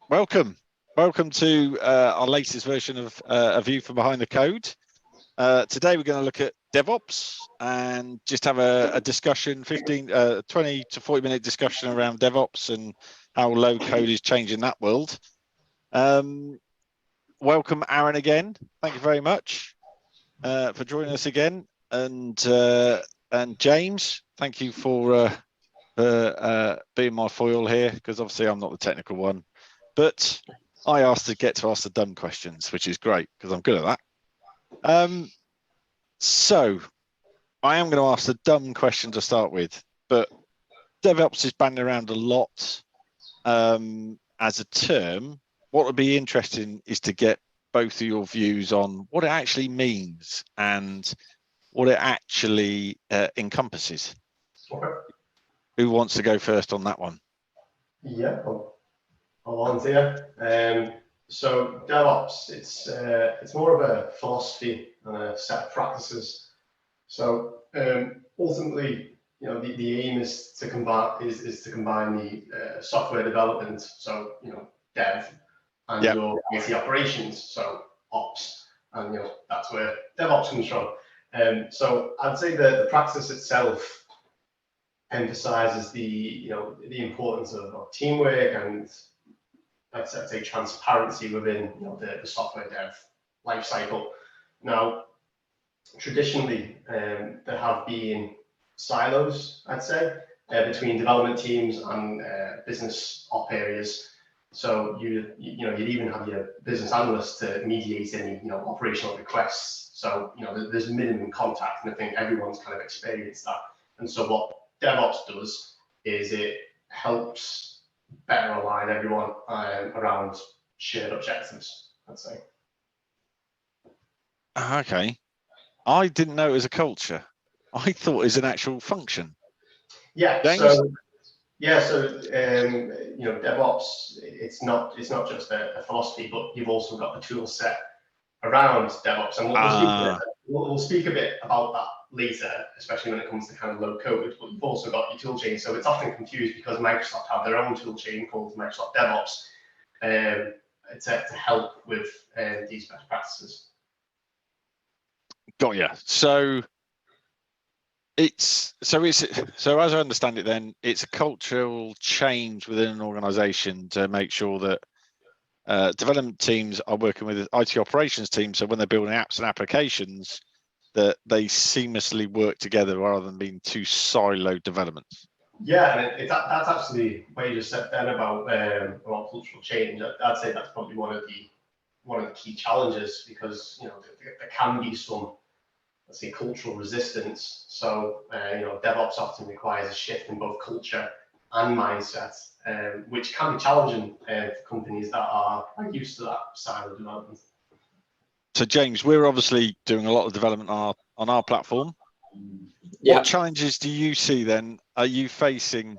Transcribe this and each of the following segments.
Welcome to our latest version of A View from Behind the Code. Today we're going to look at DevOps and just have a discussion, 20 to 40 minute discussion around DevOps and how low code is changing that world. Welcome Aaron again. Thank you very much for joining us again. And James, thank you for being my foil here, because obviously I'm not the technical one. But I asked to get to ask the dumb questions, which is great because I'm good at that. So I am going to ask the dumb question to start with, but DevOps is bandied around a lot as a term. What would be interesting is to get both of your views on what it actually means and what it actually encompasses. Okay. Who wants to go first on that one? Yeah, I'll volunteer. So DevOps, it's more of a philosophy and a set of practices. So ultimately, the aim is to combine the software development, so dev, and your IT operations, so ops, and that's where DevOps comes from. So I'd say the practice itself emphasizes the importance of teamwork and I'd say transparency within the software dev lifecycle. Now, traditionally, there have been silos, I'd say, between development teams and business op areas. So you'd even have your business analyst to mediate any operational requests. So there's minimum contact, and I think everyone's kind of experienced that. And so what DevOps does is it helps better align everyone around shared objectives, I'd say. Okay. I didn't know it was a culture. I thought it was an actual function. Yeah. James? So DevOps, it's not just a philosophy, but you've also got the tool set around DevOps, and we'll speak a bit about that later, especially when it comes to kind of low code. But you've also got your tool chain, so it's often confused because Microsoft have their own tool chain called Microsoft DevOps to help with these best practices. Got ya. So as I understand it, then it's a cultural change within an organization to make sure that development teams are working with IT operations teams. So when they're building apps and applications, that they seamlessly work together rather than being two siloed developments. Yeah, and that's actually what you just said then about cultural change. I'd say that's probably one of the key challenges, because there can be some, let's say, cultural resistance. So DevOps often requires a shift in both culture and mindset, which can be challenging for companies that are used to that side of development. So James, we're obviously doing a lot of development on our platform. Yeah. What challenges do you see then are you facing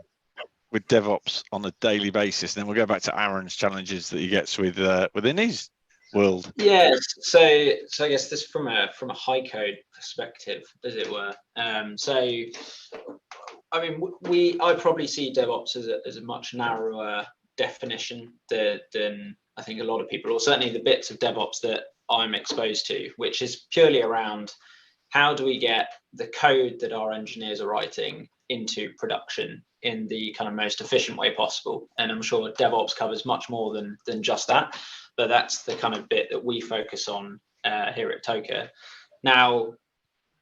with DevOps on a daily basis? And then we'll go back to Aaron's challenges that he gets within his world. Yeah, so I guess this from a high code perspective, as it were. I mean, I probably see DevOps as a much narrower definition than I think a lot of people, or certainly the bits of DevOps that I'm exposed to, which is purely around how do we get the code that our engineers are writing into production in the kind of most efficient way possible. And I'm sure DevOps covers much more than just that, but that's the kind of bit that we focus on here at Toka. Now,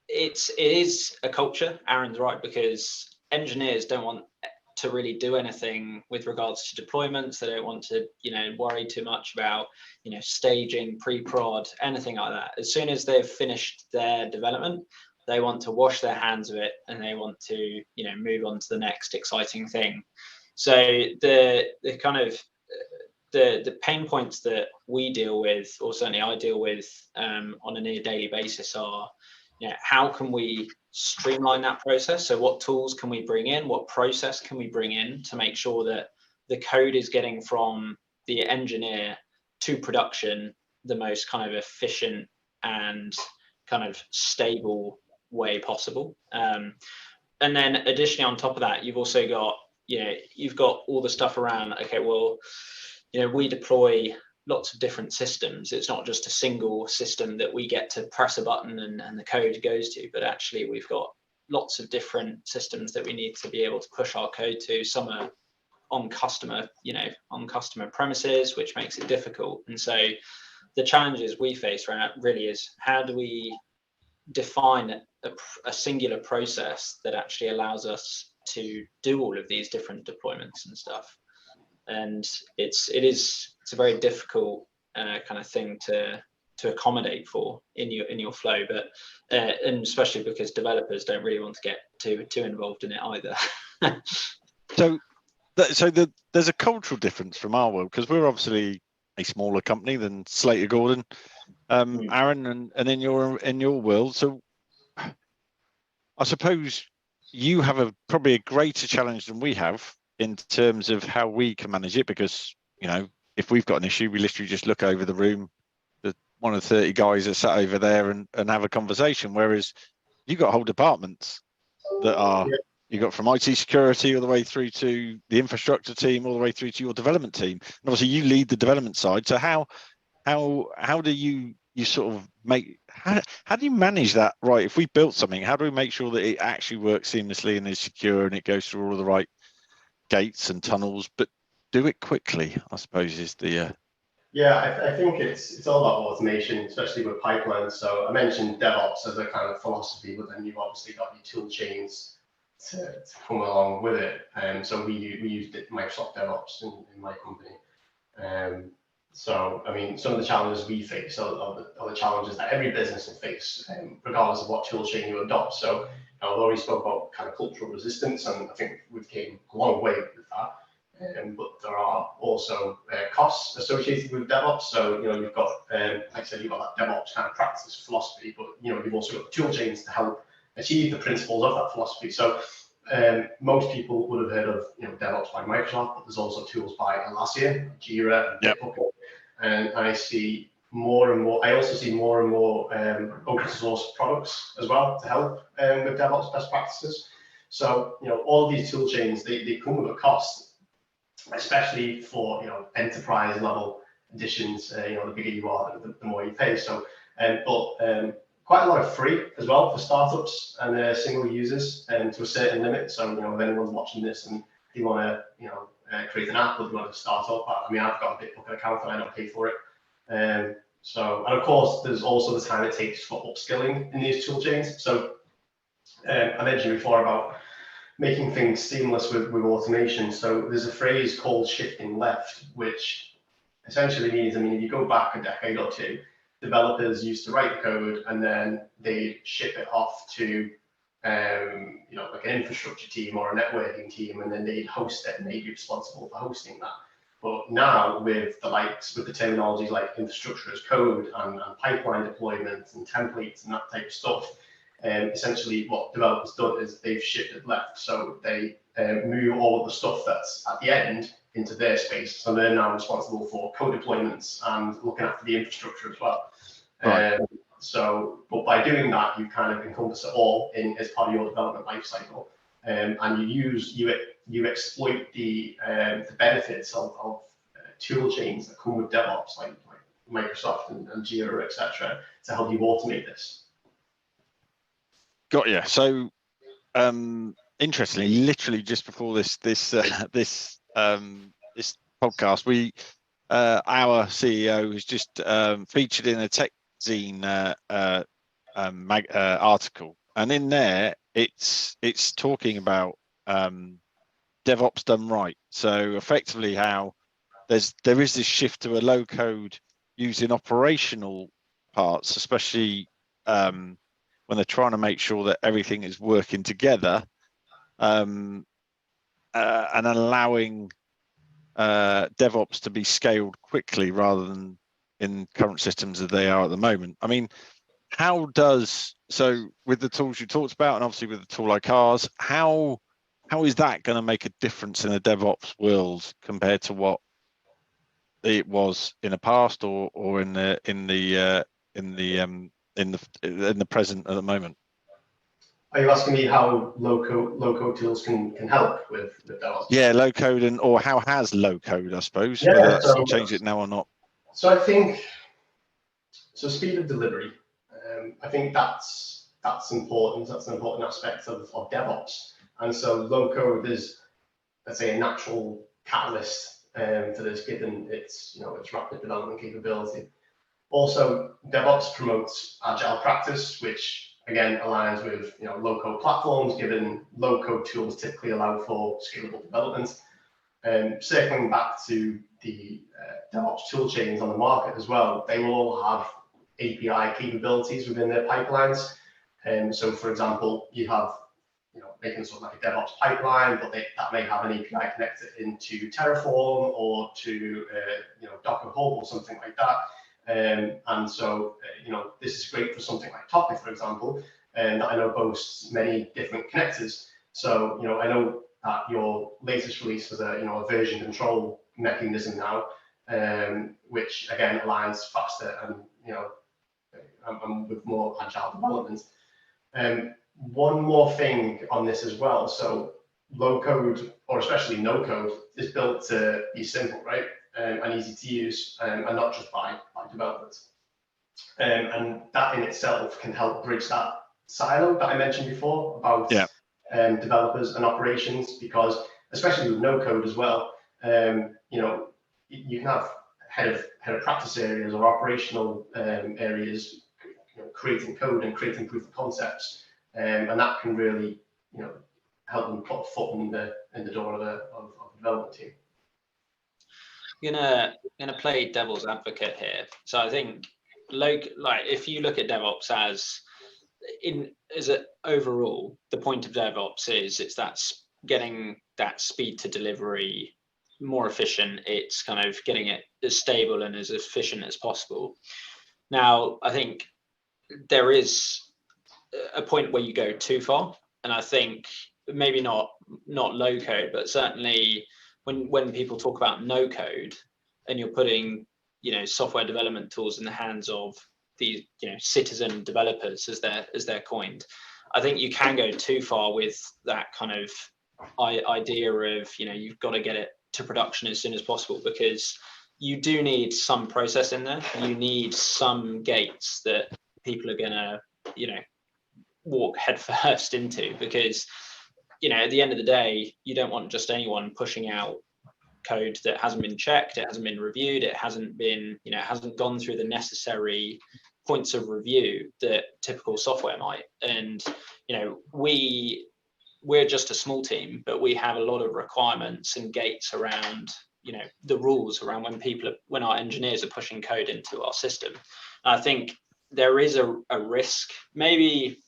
it is a culture. Aaron's right, because engineers don't want to really do anything with regards to deployments. They don't want to, worry too much about, staging, pre-prod, anything like that. As soon as they've finished their development, they want to wash their hands of it and they want to, move on to the next exciting thing. So the kind of the pain points that we deal with, or certainly I deal with on a near daily basis, are how can we streamline that process? So what tools can we bring in? What process can we bring in to make sure that the code is getting from the engineer to production the most kind of efficient and kind of stable way possible? And then additionally on top of that, you've also got, you've got all the stuff around, okay, well, we deploy lots of different systems. It's not just a single system that we get to press a button and the code goes to, but actually we've got lots of different systems that we need to be able to push our code to. Some are on customer premises, which makes it difficult. And so the challenges we face right now really is, how do we define a singular process that actually allows us to do all of these different deployments and stuff? And it's a very difficult kind of thing to accommodate for in your flow, but and especially because developers don't really want to get too involved in it either. So there's a cultural difference from our world, because we're obviously a smaller company than Slater Gordon, Aaron, and in your world. So I suppose you have probably a greater challenge than we have in terms of how we can manage it, because if we've got an issue, we literally just look over the room, one of the 30 guys that sat over there, and have a conversation. Whereas you've got whole departments that are, you've got from IT security all the way through to the infrastructure team, all the way through to your development team. And obviously you lead the development side. So how do you sort of how do you manage that? Right, if we built something, how do we make sure that it actually works seamlessly and is secure and it goes through all of the right gates and tunnels, but do it quickly, I suppose, is the I think it's all about automation, especially with pipelines. So I mentioned DevOps as a kind of philosophy, but then you've obviously got your tool chains to come along with it. So we use Microsoft DevOps in my company. So I mean, some of the challenges we face are the challenges that every business will face, regardless of what tool chain you adopt. So although we spoke about kind of cultural resistance, and I think we've came a long way with that. But there are also costs associated with DevOps. So you've got, like I said, you've got that DevOps kind of practice philosophy, but you've also got the tool chains to help achieve the principles of that philosophy. So most people would have heard of DevOps by Microsoft, but there's also tools by Atlassian, Jira, and Bitbucket. And I see more and more. I also see more and more open source products as well to help with DevOps best practices. So all of these tool chains, they come with a cost, especially for enterprise level editions. The bigger you are, the more you pay. So but quite a lot of free as well for startups and single users, to a certain limit. So if anyone's watching this and you want to create an app, or you want to start up, I mean, I've got a Bitbucket account and I don't pay for it. And of course there's also the time it takes for upskilling in these tool chains. So I mentioned before about making things seamless with automation. So there's a phrase called shifting left, which essentially means, I mean, if you go back a decade or two, developers used to write the code and then they ship it off to like an infrastructure team or a networking team, and then they'd host it and they'd be responsible for hosting that. But now with the terminologies like infrastructure as code and pipeline deployment and templates and that type of stuff, essentially what developers done is they've shifted left. So they move all of the stuff that's at the end into their space. So they're now responsible for code deployments and looking after the infrastructure as well. Right. But by doing that, you kind of encompass it all as part of your development lifecycle, and you exploit the benefits of tool chains that come with DevOps, like Microsoft and Jira, etc., to help you automate this. Got you. So, interestingly, literally just before this podcast, our CEO has just featured in a Tech Zine article, and in there it's talking about DevOps done right. So effectively, how there is this shift to a low code using operational parts, especially when they're trying to make sure that everything is working together, and allowing DevOps to be scaled quickly rather than in current systems as they are at the moment. I mean, so with the tools you talked about, and obviously with a tool like ours, how is that going to make a difference in the DevOps world compared to what it was in the past, or in the present at the moment? Are you asking me how low-code tools can help with DevOps? Yeah, low code or how has low code, I suppose, Yeah, whether that's so, changed it now or not. So I think, so speed of delivery, I think that's important. That's an important aspect of DevOps. And so low code is, let's say, a natural catalyst for this, given its rapid development capability. Also, DevOps promotes agile practice, which again aligns with low-code platforms, given low-code tools typically allow for scalable development. Circling back to the DevOps tool chains on the market as well, they will all have API capabilities within their pipelines. So, for example, you have making sort of like a DevOps pipeline, but that may have an API connected into Terraform or to Docker Hub or something like that. And so, this is great for something like Topic, for example, that I know boasts many different connectors. So, I know that your latest release has a version control mechanism now, which again aligns faster and with more agile development. One more thing on this as well. So low code, or especially no code, is built to be simple, right? And easy to use, and not just by developers. And that in itself can help bridge that silo that I mentioned before about developers and operations, because especially with no code as well, you can have head of practice areas or operational areas creating code and creating proof of concepts. And that can really, help them put a foot in the door of a development team. Gonna play devil's advocate here. So I think, if you look at DevOps as an overall, the point of DevOps is it's getting that speed to delivery more efficient. It's kind of getting it as stable and as efficient as possible. Now, I think there is a point where you go too far, and I think maybe not low code, but certainly when people talk about no code and you're putting software development tools in the hands of these citizen developers, as they're coined, I think you can go too far with that kind of idea of you've got to get it to production as soon as possible, because you do need some process in there. You need some gates that people are gonna walk headfirst into, because at the end of the day, you don't want just anyone pushing out code that hasn't been checked, it hasn't been reviewed, it hasn't been it hasn't gone through the necessary points of review that typical software might. And we're just a small team, but we have a lot of requirements and gates around the rules around when our engineers are pushing code into our system. And I think there is a risk, maybe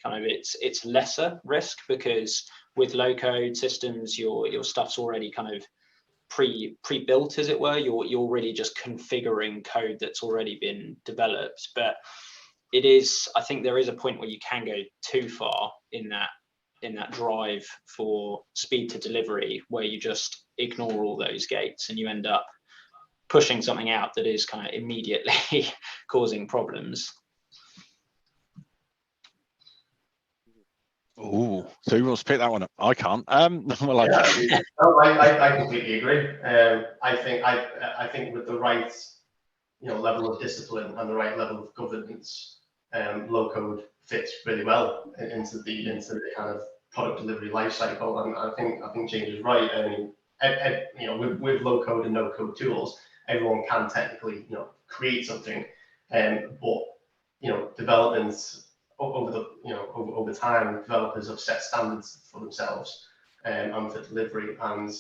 kind of it's lesser risk, because with low code systems, your stuff's already kind of pre-built, as it were. You're really just configuring code that's already been developed. But I think there is a point where you can go too far in that drive for speed to delivery, where you just ignore all those gates and you end up pushing something out that is kind of immediately causing problems. Oh, so who wants to pick that one up? I can't. I completely agree. I think with the right level of discipline and the right level of governance, low code fits really well into the kind of product delivery lifecycle. And I think James is right. I mean, with low code and no code tools, everyone can technically create something, but developments over time, developers have set standards for themselves and for delivery. And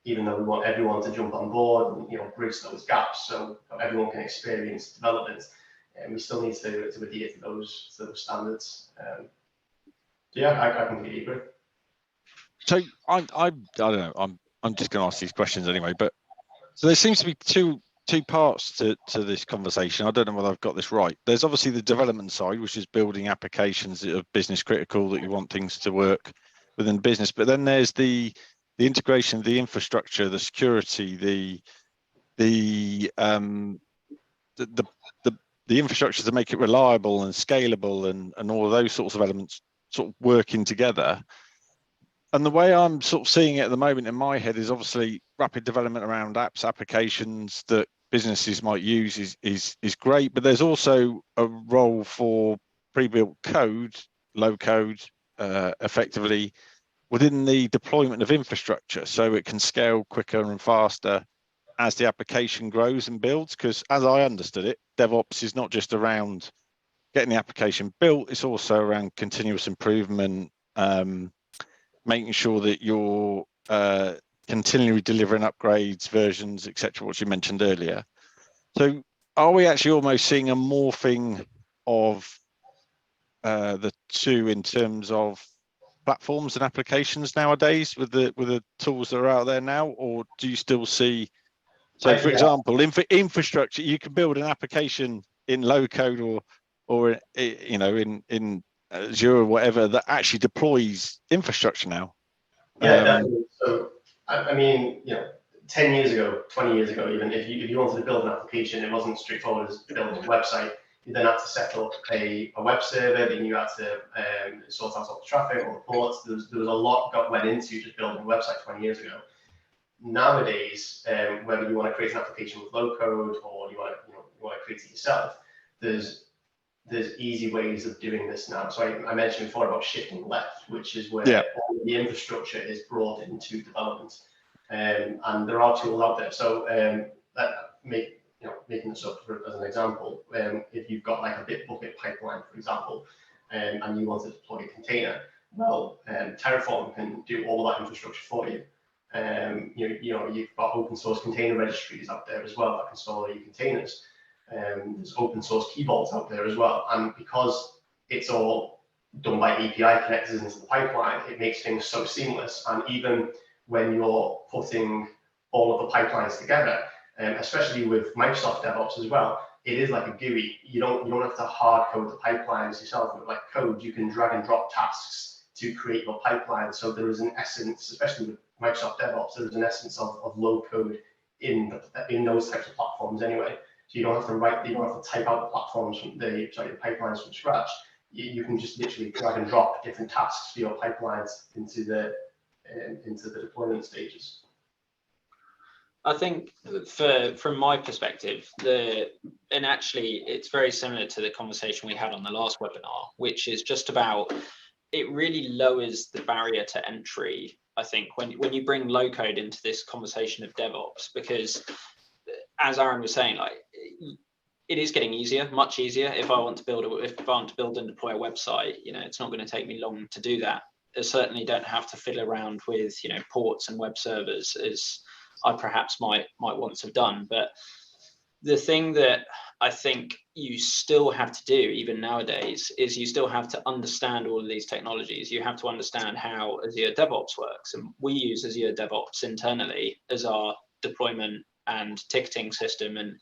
even though we want everyone to jump on board and bridge those gaps so everyone can experience development, and we still need to adhere to those standards. I completely agree. So I don't know. I'm just going to ask these questions anyway. But so there seems to be two parts to this conversation. I don't know whether I've got this right. There's obviously the development side, which is building applications that are business critical, that you want things to work within business. But then there's the integration, the infrastructure, the security, the the infrastructure to make it reliable and scalable and all of those sorts of elements sort of working together. And the way I'm sort of seeing it at the moment in my head is obviously rapid development around apps, applications that businesses might use is great, but there's also a role for pre-built code, low code, effectively within the deployment of infrastructure, so it can scale quicker and faster as the application grows and builds. Because as I understood it, DevOps is not just around getting the application built, it's also around continuous improvement, making sure that you're continually delivering upgrades, versions, etc., what you mentioned earlier. So are we actually almost seeing a morphing of the two in terms of platforms and applications nowadays with the tools that are out there now, or do you still see, so for example, infrastructure, you can build an application in low code or you know, in Azure or whatever that actually deploys infrastructure now? Yeah, definitely. So I mean, you know, 10 years ago, 20 years ago, even if you wanted to build an application, it wasn't straightforward as building a website. You then had to set up a web server, then you had to sort out all the traffic, all the ports. There was a lot that went into just building a website 20 years ago. Nowadays, whether you want to create an application with low code or you want to create it yourself, there's easy ways of doing this now. So I mentioned before about shifting left, which is where all the infrastructure is brought into development, and there are tools out there. So making this up as an example, if you've got like a Bitbucket pipeline, for example, and you want to deploy a container, well, Terraform can do all of that infrastructure for you. You've got open source container registries out there as well that can store your containers. There's open source key vaults out there as well, and because it's all done by API connectors into the pipeline, it makes things so seamless. And even when you're putting all of the pipelines together, especially with Microsoft DevOps as well, it is like a GUI. You don't have to hard code the pipelines yourself. With like code, you can drag and drop tasks to create your pipeline. So there is an essence, especially with Microsoft DevOps, there is an essence of low code in those types of platforms anyway. So you don't have to type out the platforms from the pipelines from scratch. You can just literally drag and drop different tasks for your pipelines into the deployment stages. I think from my perspective, and actually it's very similar to the conversation we had on the last webinar, which is just about, it really lowers the barrier to entry, I think, when you bring low code into this conversation of DevOps, because as Aaron was saying, like, it is getting easier, much easier. If I want to build and deploy a website, it's not going to take me long to do that. I certainly don't have to fiddle around with, ports and web servers as I perhaps might want to have done. But the thing that I think you still have to do, even nowadays, is you still have to understand all of these technologies. You have to understand how Azure DevOps works. And we use Azure DevOps internally as our deployment and ticketing system. And,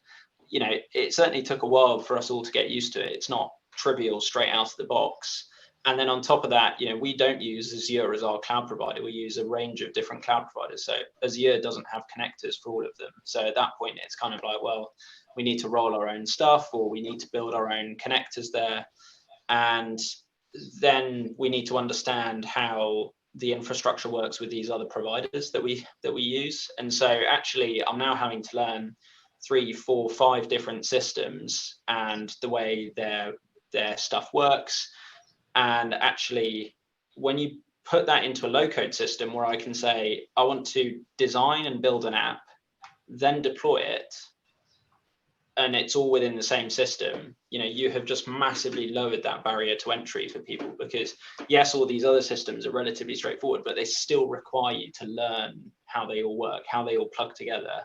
it certainly took a while for us all to get used to it. It's not trivial straight out of the box. And then on top of that, we don't use Azure as our cloud provider. We use a range of different cloud providers. So Azure doesn't have connectors for all of them. So at that point, it's kind of like, well, we need to roll our own stuff, or we need to build our own connectors there. And then we need to understand how the infrastructure works with these other providers that we use. And so actually, I'm now having to learn 3, 4, 5 different systems and the way their stuff works. And actually, when you put that into a low-code system where I can say, I want to design and build an app, then deploy it, and it's all within the same system, you have just massively lowered that barrier to entry for people. Because yes, all these other systems are relatively straightforward, but they still require you to learn how they all work, how they all plug together.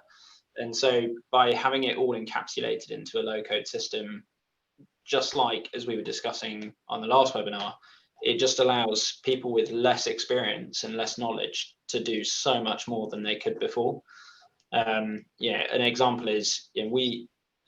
And so by having it all encapsulated into a low-code system, just like as we were discussing on the last webinar, it just allows people with less experience and less knowledge to do so much more than they could before. An example is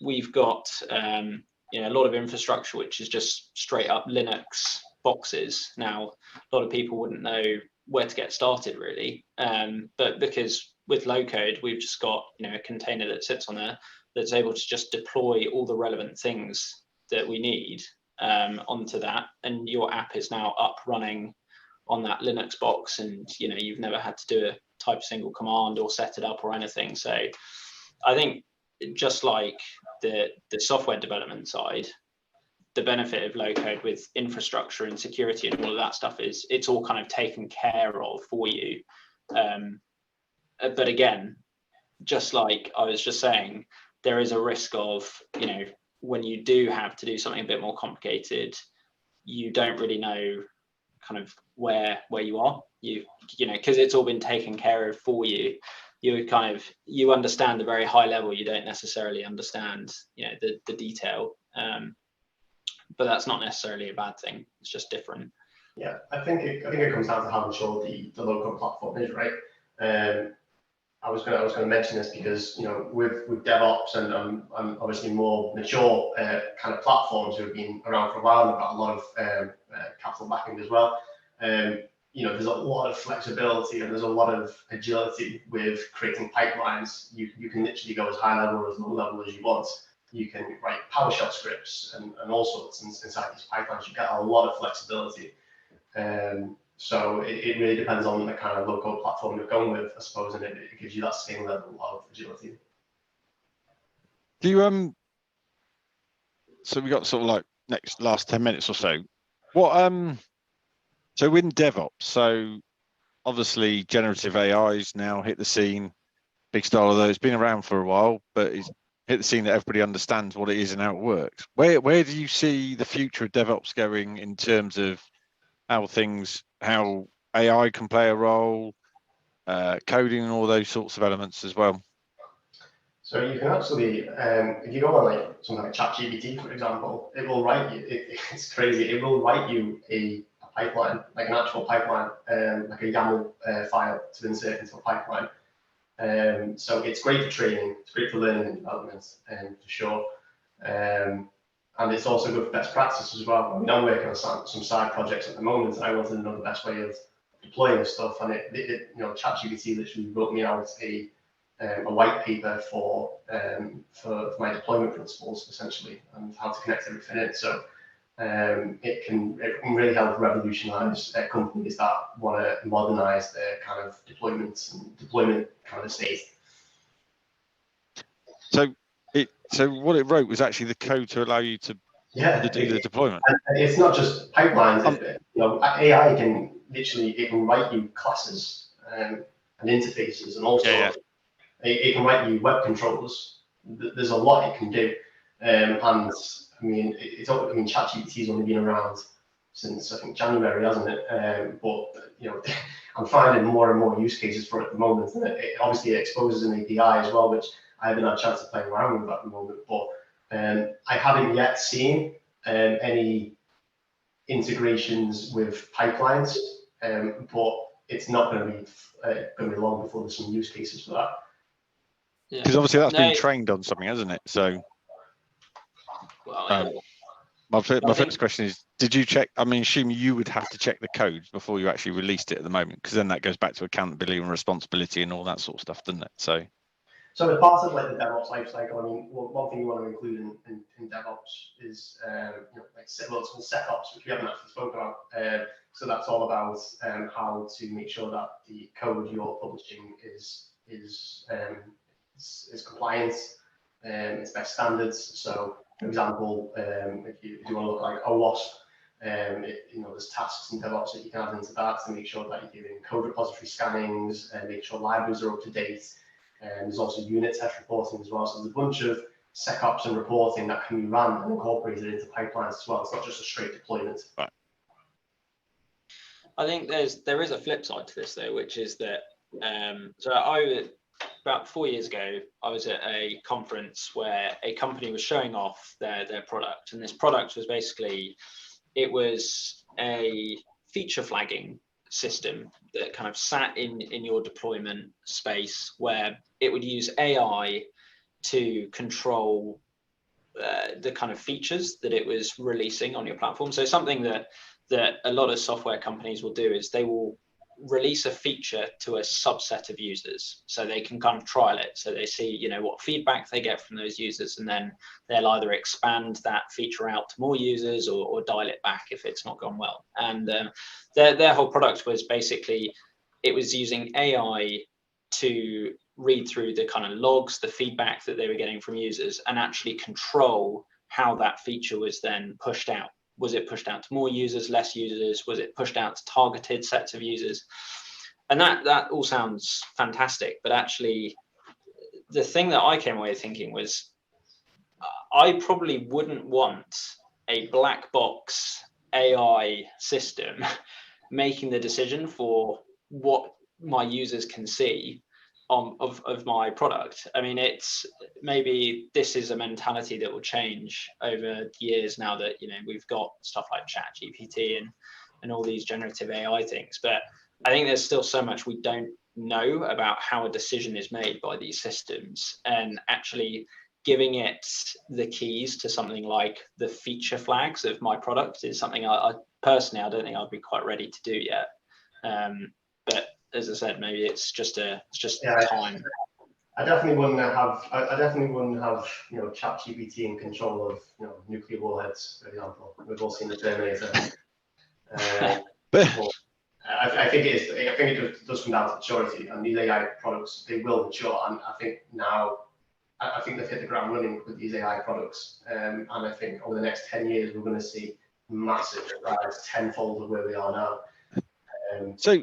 we've got a lot of infrastructure which is just straight up Linux boxes. Now, a lot of people wouldn't know where to get started really, but because with low code we've just got a container that sits on there that's able to just deploy all the relevant things that we need onto that, and your app is now up running on that Linux box, and you've never had to do a type a single command or set it up or anything. So I think just like the software development side, the benefit of low code with infrastructure and security and all of that stuff is it's all kind of taken care of for you. But again, just like I was just saying, there is a risk of, when you do have to do something a bit more complicated, you don't really know kind of where you are, because it's all been taken care of for you. You understand the very high level, you don't necessarily understand the detail, but that's not necessarily a bad thing. It's just different. Yeah, I think it comes down to how mature the local platform is, right? I was going to mention this because with DevOps and obviously more mature kind of platforms who have been around for a while and have got a lot of capital backing as well. There's a lot of flexibility and there's a lot of agility with creating pipelines. You can literally go as high level or as low level as you want. You can write PowerShell scripts and all sorts inside these pipelines. You get a lot of flexibility. So it really depends on the kind of local platform you're going with, I suppose, and it gives you that same level of agility. Do you so we got sort of like last 10 minutes or so. What so in DevOps, so obviously generative AI's now hit the scene, big style of those, been around for a while, but it's hit the scene that everybody understands what it is and how it works. Where do you see the future of DevOps going in terms of how AI can play a role, coding and all those sorts of elements as well? So you can actually, if you go on like something like ChatGPT, for example, it will write you, it's crazy, it will write you a pipeline, like an actual pipeline, like a YAML file to insert into a pipeline. So it's great for training, it's great for learning and development, for sure. And it's also good for best practices as well. I mean, I'm working on some side projects at the moment, and I wanted to know the best way of deploying this stuff. And ChatGPT literally wrote me out a white paper for my deployment principles, essentially, and how to connect everything in. So it can really help revolutionize companies that want to modernize their kind of deployments and deployment kind of state. So what it wrote was actually the code to allow you to do the deployment. And it's not just pipelines. AI can literally write you classes and interfaces and all sorts. It can write you web controllers. There's a lot it can do. And I mean, ChatGPT's only been around since I think January, hasn't it? But I'm finding more and more use cases for it at the moment. And it obviously exposes an API as well, which I haven't had a chance to play around with at the moment. But I haven't yet seen any integrations with pipelines. But it's not going to be long before there's some use cases for that. Because obviously that's been trained on something, hasn't it? So. Well, my first question is, did you check? I mean, assuming you would have to check the codes before you actually released it at the moment, because then that goes back to accountability and responsibility and all that sort of stuff, doesn't it? So as part of like the DevOps lifecycle, I mean, one thing you want to include in DevOps is like SecOps, which we haven't actually spoken about. So that's all about how to make sure that the code you're publishing is compliant, it's best standards. So, for example, if you want to look like OWASP, there's tasks in DevOps that you can add into that to make sure that you're doing code repository scannings and make sure libraries are up to date. There's also unit test reporting as well. So there's a bunch of SecOps and reporting that can be run and incorporated into pipelines as well. It's not just a straight deployment. Right. I think there is a flip side to this though, which is that about 4 years ago, I was at a conference where a company was showing off their product, and this product was basically, it was a feature flagging system that kind of sat in your deployment space, where it would use AI to control the kind of features that it was releasing on your platform. So something that a lot of software companies will do is they will release a feature to a subset of users so they can kind of trial it, so they see, you know, what feedback they get from those users, and then they'll either expand that feature out to more users or dial it back if it's not gone well. And their whole product was basically, it was using AI to read through the kind of logs, the feedback that they were getting from users, and actually control how that feature was then pushed out. Was it pushed out to more users, less users? Was it pushed out to targeted sets of users? And that all sounds fantastic, but actually the thing that I came away thinking was, I probably wouldn't want a black box AI system making the decision for what my users can see of my product. I mean, it's maybe this is a mentality that will change over years now that, you know, we've got stuff like ChatGPT and all these generative AI things. But I think there's still so much we don't know about how a decision is made by these systems, and actually giving it the keys to something like the feature flags of my product is something I personally, I don't think I'd be quite ready to do yet. But as I said, maybe it's just time. I definitely wouldn't have you know, ChatGPT in control of, you know, nuclear warheads, for example. We've all seen the Terminator. I think it does come down to maturity, and these AI products, they will mature, and I think now, I think they've hit the ground running with these AI products, and I think over the next 10 years we're going to see massive rise, tenfold of where we are now. So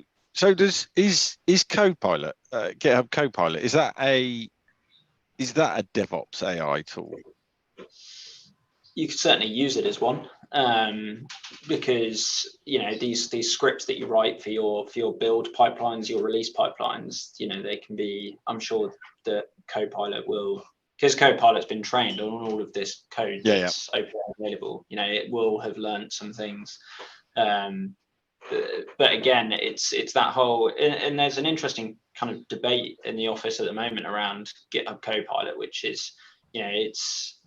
is Copilot, GitHub Copilot, is that a DevOps AI tool? You could certainly use it as one, because, you know, these scripts that you write for your build pipelines, your release pipelines, you know, they can be, I'm sure that Copilot will, because Copilot's been trained on all of this code that's open and available, you know, it will have learned some things. But again, it's that whole, and there's an interesting kind of debate in the office at the moment around GitHub Copilot, which is, you know, it's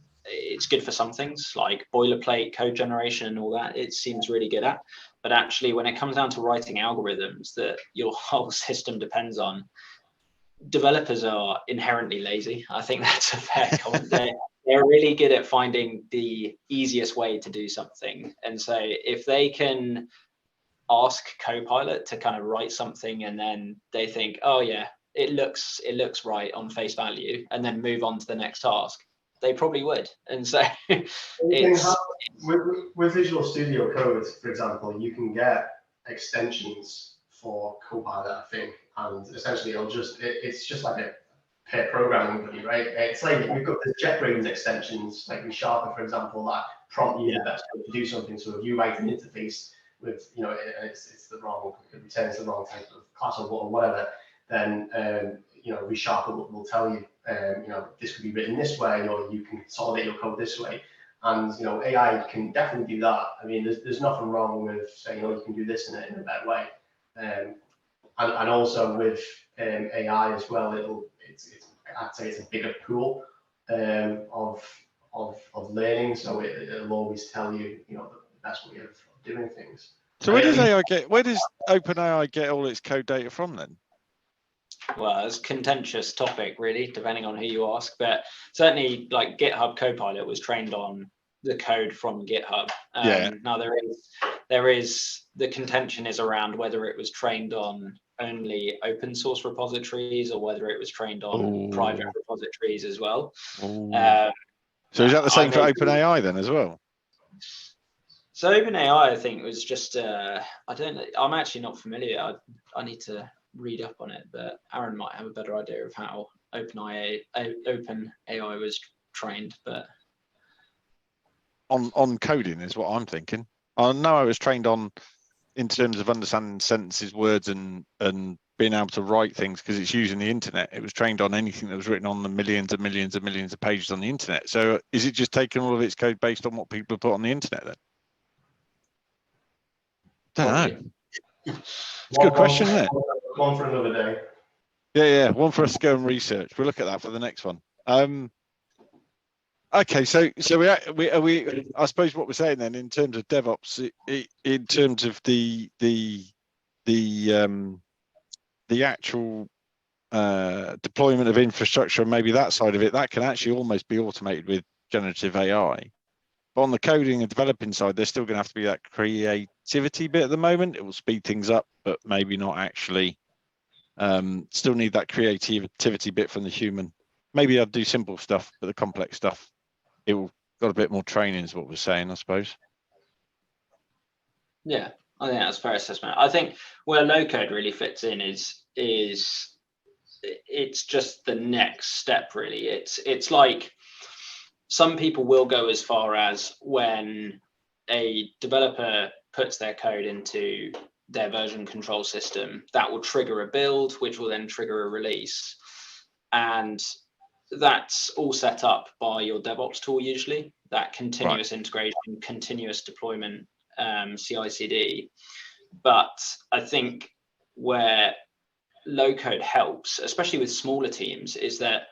good for some things like boilerplate code generation and all that. It seems really good at, but actually when it comes down to writing algorithms that your whole system depends on, developers are inherently lazy. I think that's a fair comment. They're really good at finding the easiest way to do something, and so if they can ask Copilot to kind of write something and then they think, oh yeah, it looks right on face value, and then move on to the next task, they probably would. And so it's with Visual Studio Code, for example, you can get extensions for Copilot, I think, and essentially it's just like a pair programming buddy, right? It's like we've got the JetBrains extensions, like with Sharper, for example, that prompt you the best way to do something. So if you write an interface with, you know, and it's the wrong, it returns the wrong type of class or whatever, then you know, ReSharper will tell you, you know, this could be written this way, or you can consolidate your code this way. And, you know, AI can definitely do that. I mean, there's nothing wrong with saying, oh, you can do this in a better way. And also with AI as well, I'd say it's a bigger pool of learning, so it'll always tell you, you know, the best way of doing things. So where does OpenAI get all its code data from then? Well, it's a contentious topic, really, depending on who you ask. But certainly, like GitHub Copilot was trained on the code from GitHub. Now there is the contention is around whether it was trained on only open source repositories or whether it was trained on private repositories as well. So is that the same for OpenAI then as well? So OpenAI, I think, was just I don't know. I'm actually not familiar. I need to read up on it, but Aaron might have a better idea of how OpenAI was trained. But on coding is what I'm thinking. I know I was trained on in terms of understanding sentences, words, and being able to write things because it's using the internet. It was trained on anything that was written on the millions and millions and millions of pages on the internet. So is it just taking all of its code based on what people put on the internet then? Don't know. It's a good question, isn't it? One for another day. Yeah, one for us to go and research. We'll look at that for the next one. Okay, so we I suppose what we're saying then in terms of DevOps, in terms of the the actual deployment of infrastructure and maybe that side of it, that can actually almost be automated with generative AI. But on the coding and developing side, there's still going to have to be that creativity bit at the moment. It will speed things up, but maybe not actually. Still need that creativity bit from the human. Maybe I'd do simple stuff, but the complex stuff, it will got a bit more training is what we're saying, I suppose. Yeah, I think that's a fair assessment. I think where low code really fits in is it's just the next step, really. It's like some people will go as far as when a developer puts their code into their version control system, that will trigger a build, which will then trigger a release. And that's all set up by your DevOps tool, usually, that continuous integration, continuous deployment, CI/CD. But I think where low code helps, especially with smaller teams, is that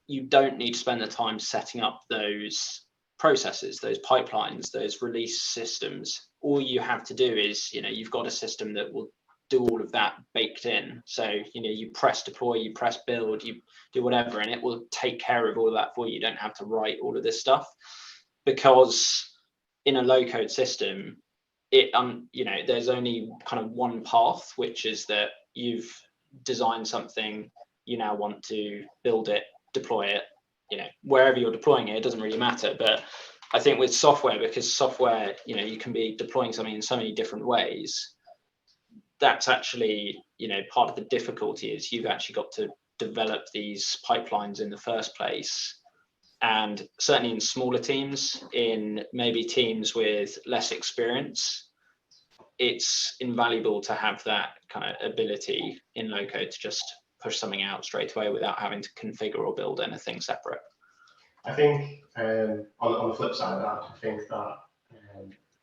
you don't need to spend the time setting up those processes, those pipelines, those release systems. All you have to do is, you've got a system that will do all of that baked in. So, you press deploy, you press build, you do whatever, and it will take care of all of that for you. You don't have to write all of this stuff, because in a low code system, there's only kind of one path, which is that you've designed something, you now want to build it, deploy it, wherever you're deploying it, it doesn't really matter. But I think with software, because software, you can be deploying something in so many different ways, that's actually, part of the difficulty is you've actually got to develop these pipelines in the first place. And certainly in smaller teams, in maybe teams with less experience, it's invaluable to have that kind of ability in low code to just push something out straight away without having to configure or build anything separate. I think on the flip side of that, I think that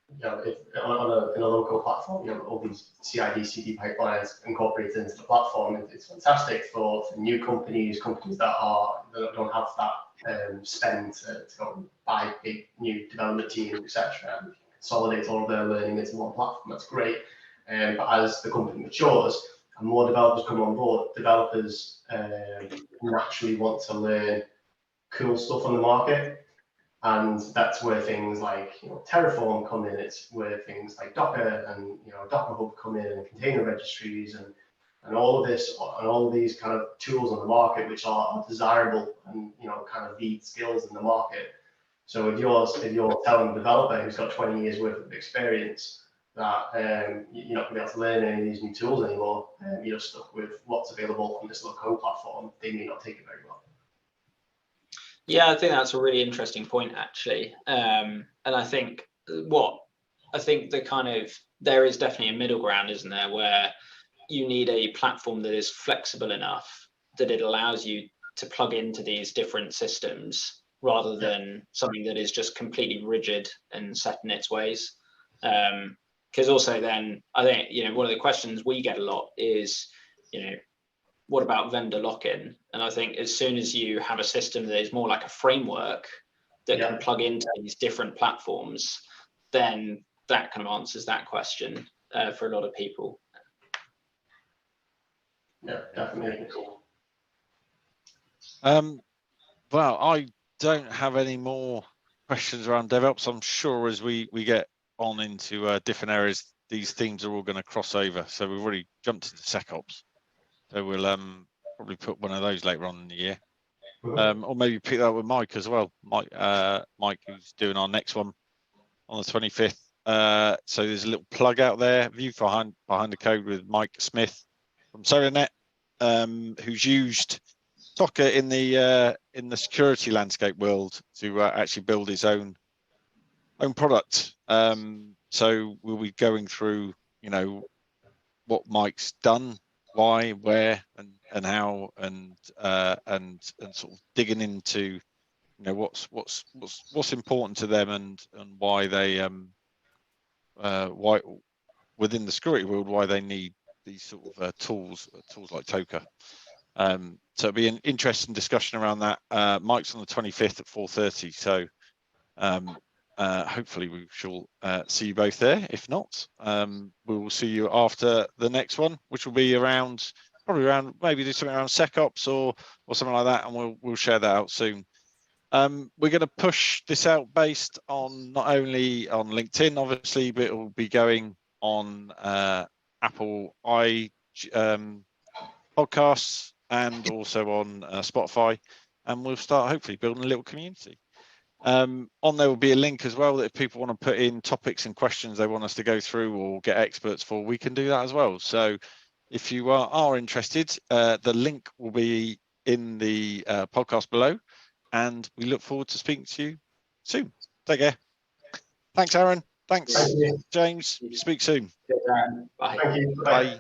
if in a local platform, all these CI/CD pipelines incorporated into the platform, it's fantastic for new companies that don't have that spend to go and buy big new development teams, etc. and consolidate all of their learning into one platform. That's great. But as the company matures and more developers come on board, developers naturally want to learn cool stuff on the market. And that's where things like Terraform come in. It's where things like Docker and Docker Hub come in, and container registries and all of this and all of these kind of tools on the market, which are desirable and kind of lead skills in the market. So if you're telling a developer who's got 20 years worth of experience that you're not going to be able to learn any of these new tools anymore, you're stuck with what's available on this low-code platform, they may not take it very well. Yeah, I think that's a really interesting point, actually. And I think there is definitely a middle ground, isn't there, where you need a platform that is flexible enough that it allows you to plug into these different systems rather than something that is just completely rigid and set in its ways. Because also then, I think, one of the questions we get a lot is, what about vendor lock-in? And I think as soon as you have a system that is more like a framework that can plug into these different platforms, then that kind of answers that question for a lot of people. Yeah, definitely. Well, I don't have any more questions around DevOps. I'm sure as we get on into different areas, these themes are all going to cross over. So we've already jumped into SecOps. So we'll probably put one of those later on in the year, or maybe pick that up with Mike as well. Mike, who's doing our next one on the 25th. So there's a little plug out there. View behind the code with Mike Smith from SolarNet, who's used Docker in the security landscape world to actually build his own product. So we'll be going through, what Mike's done, why, where, and how, and sort of digging into, what's important to them and why they why within the security world why they need these sort of tools like Toka. So it'll be an interesting discussion around that. Mike's on the 25th at 4:30. So hopefully we shall see you both there. If not, we will see you after the next one, which will be probably around, maybe do something around SecOps or something like that, and we'll share that out soon. We're going to push this out based on not only on LinkedIn, obviously, but it will be going on Apple podcasts and also on Spotify, and we'll start hopefully building a little community. On there will be a link as well that if people want to put in topics and questions they want us to go through or get experts for, we can do that as well. So if you are interested, the link will be in the podcast below, and we look forward to speaking to you soon. Take care. Thanks, Aaron. Thanks, Thank you. James. Speak soon. Bye. Thank you. Bye.